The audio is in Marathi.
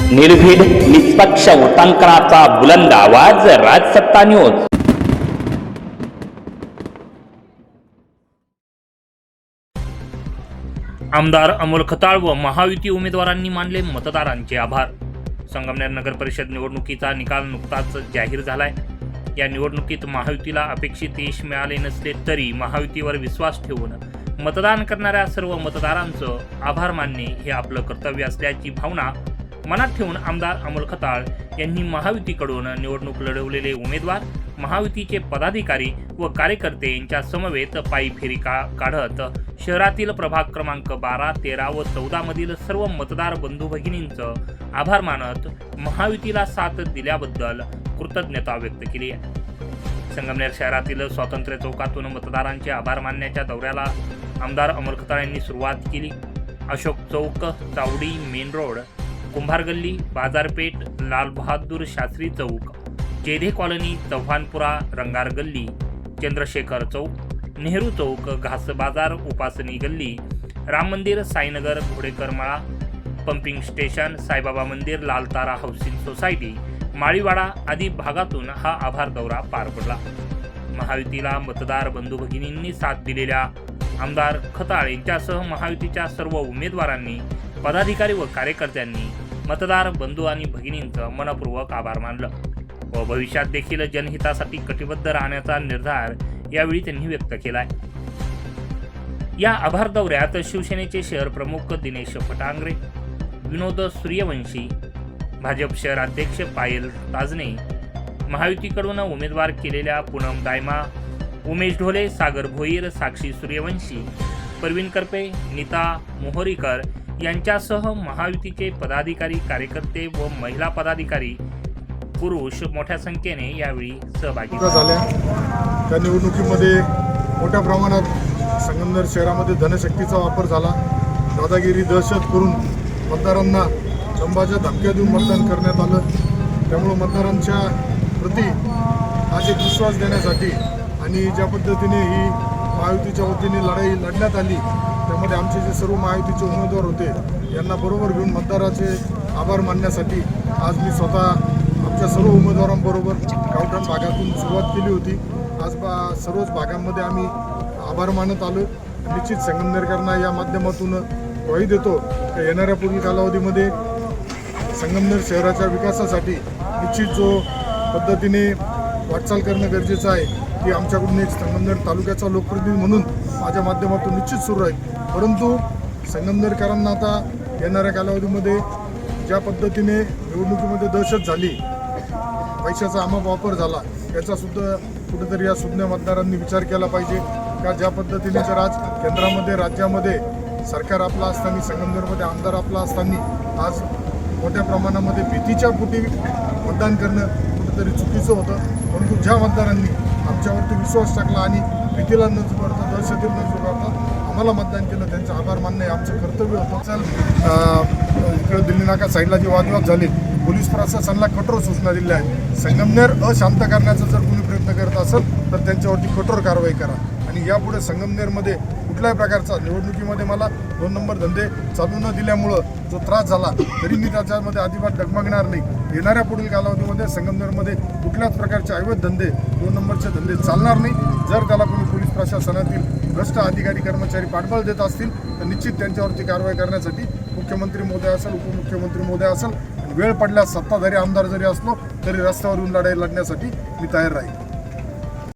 निर्भीड निष्पक्ष वृत्तांकनाचा बुलंद आवाज राजसत्ता न्यूज। आमदार अमोल खताळ व महायुती उमेदवारांनी मानले मतदारांचे आभार। संगमनेर नगर परिषद निवडणुकीचा निकाल नुकताच जाहीर झालाय। या निवडणुकीत महायुतीला अपेक्षित यश मिळाले नसले तरी महायुतीवर विश्वास ठेवून मतदान करणाऱ्या सर्व मतदारांचं आभार मानणे हे आपलं कर्तव्य असल्याची भावना मनात ठेवून आमदार अमोल खताळ यांनी महायुतीकडून निवडणूक लढवलेले उमेदवार, महायुतीचे पदाधिकारी व कार्यकर्ते यांच्या समवेत पायी फेरी काढत शहरातील प्रभाग क्रमांक 12, 13 व 14 मधील सर्व मतदार बंधू भगिनींचं आभार मानत महायुतीला साथ दिल्याबद्दल कृतज्ञता व्यक्त केली आहे। संगमनेर शहरातील स्वातंत्र्य चौकातून मतदारांचे आभार मानण्याच्या दौऱ्याला आमदार अमोल खताळ यांनी सुरुवात केली। अशोक चौक, चावडी मेन रोड, कुंभार गल्ली, बाजारपेठ, लाल बहादूर शास्त्री चौक, जेधे कॉलनी, चव्हाणपुरा, रंगार गल्ली, चंद्रशेखर चौक, नेहरू चौक, घास बाजार, उपासनी गल्ली, राम मंदिर, साईनगर, घोडेकर मळा, पंपिंग स्टेशन, साईबाबा मंदिर, लाल तारा हाऊसिंग सोसायटी, माळीवाडा आदी भागातून हा आभार दौरा पार पडला। महायुतीला मतदार बंधू भगिनींनी साथ दिलेल्या आमदार खताळ यांच्यासह महायुतीच्या सर्व उमेदवारांनी, पदाधिकारी व कार्यकर्त्यांनी मतदार बंधू आणि भगिनींचं मनपूर्वक आभार मानलं व भविष्यात देखील जनहितासाठी कटिबद्ध राहण्याचा निर्धार यावेळी त्यांनी व्यक्त केलाय। या आभार दौऱ्यात शिवसेनेचे शहर प्रमुख दिनेश फटांगरे, विनोद सूर्यवंशी, भाजप शहराध्यक्ष पायल ताजने, महायुतीकडून उमेदवार केलेल्या पूनम दायमा, उमेश ढोले, सागर भोईर, साक्षी सूर्यवंशी, परवीन करपे, नीता मोहरीकर यांच्यासह महायुतीचे पदाधिकारी, कार्यकर्ते व महिला पदाधिकारी, पुरुष मोठ्या संख्येने यावेळी सहभागी झाल्या। त्या निवडणुकीमध्ये मोठ्या प्रमाणात संगमनेर शहरामध्ये धनशक्तीचा वापर झाला। दादागिरी, दहशत करून मतदारांना दंबाच्या धमक्या देऊन मतदान करण्यात आलं। त्यामुळे मतदारांच्या प्रति आज एक विश्वास देण्यासाठी आणि ज्या पद्धतीने ही महायुतीच्या वतीने लढाई लढण्यात आली, त्यामध्ये आमचे जे सर्व महायुतीचे उमेदवार होते यांना बरोबर घेऊन मतदाराचे आभार मानण्यासाठी आज मी स्वतः आमच्या सर्व उमेदवारांबरोबर गावठाण भागातून सुरुवात केली होती। आज सर्वच भागांमध्ये आम्ही आभार मानत आलो। निश्चित संगमनेरकरांना या माध्यमातून ग्वाही देतो की येणाऱ्या पुढील कालावधीमध्ये संगमनेर शहराच्या विकासासाठी निश्चित जो पद्धतीने वाटचाल करणं गरजेचं आहे की आमच्याकडून एक संगमनेर तालुक्याचा लोकप्रतिनिधी म्हणून माझ्या माध्यमातून निश्चित सुरू आहे। परंतु संगमनेरकरांना आता येणाऱ्या कालावधीमध्ये ज्या पद्धतीने निवडणुकीमध्ये दहशत झाली, पैशाचा वापर झाला, याचासुद्धा कुठेतरी या सुज्ञ मतदारांनी विचार केला पाहिजे का ज्या पद्धतीने जर आज केंद्रामध्ये राज्यामध्ये सरकार आपला असताना, संगमनेरमध्ये आमदार आपला असताना आज मोठ्या प्रमाणामध्ये भीतीच्या पोटी मतदान करणं कुठेतरी चुकीचं होतं। परंतु ज्या मतदारांनी आमच्यावरती विश्वास टाकला आणि भीतीला न जुगारता, दहशतीला न जुगारता आम्हाला मतदान केलं, त्यांचा आभार मानणे आमचं कर्तव्य होतं। इकडे दिल्ली नाका साईडला जे वादविवाद झाले, पोलीस प्रशासनाला कठोर सूचना दिल्या आहेत। संगमनेर अशांत करण्याचा जर कोणी प्रयत्न करत असेल तर त्यांच्यावरती कठोर कारवाई करा आणि यापुढे संगमनेरमध्ये कुठल्याही प्रकारचा निवडणुकीमध्ये मला 2 नंबर धंदे चालू न दिल्यामुळं जो त्रास झाला तरी मी त्याच्यामध्ये अजिबात डगमगणार नाही। येणाऱ्या पुढील कालावधीमध्ये संगमनेरमध्ये कुठल्याच प्रकारचे अवैध धंदे, 2 नंबरचे धंदे चालणार नाही। जर त्याला कोणी पोलीस प्रशासनातील भ्रष्ट अधिकारी कर्मचारी पाठबळ देत असतील तर निश्चित त्यांच्यावरती कारवाई करण्यासाठी मुख्यमंत्री महोदय असेल, उपमुख्यमंत्री महोदय असेल आणि वेळ पडल्यास सत्ताधारी आमदार जरी असलो तरी रस्त्यावर येऊन लढाई लढण्यासाठी मी तयार राहील।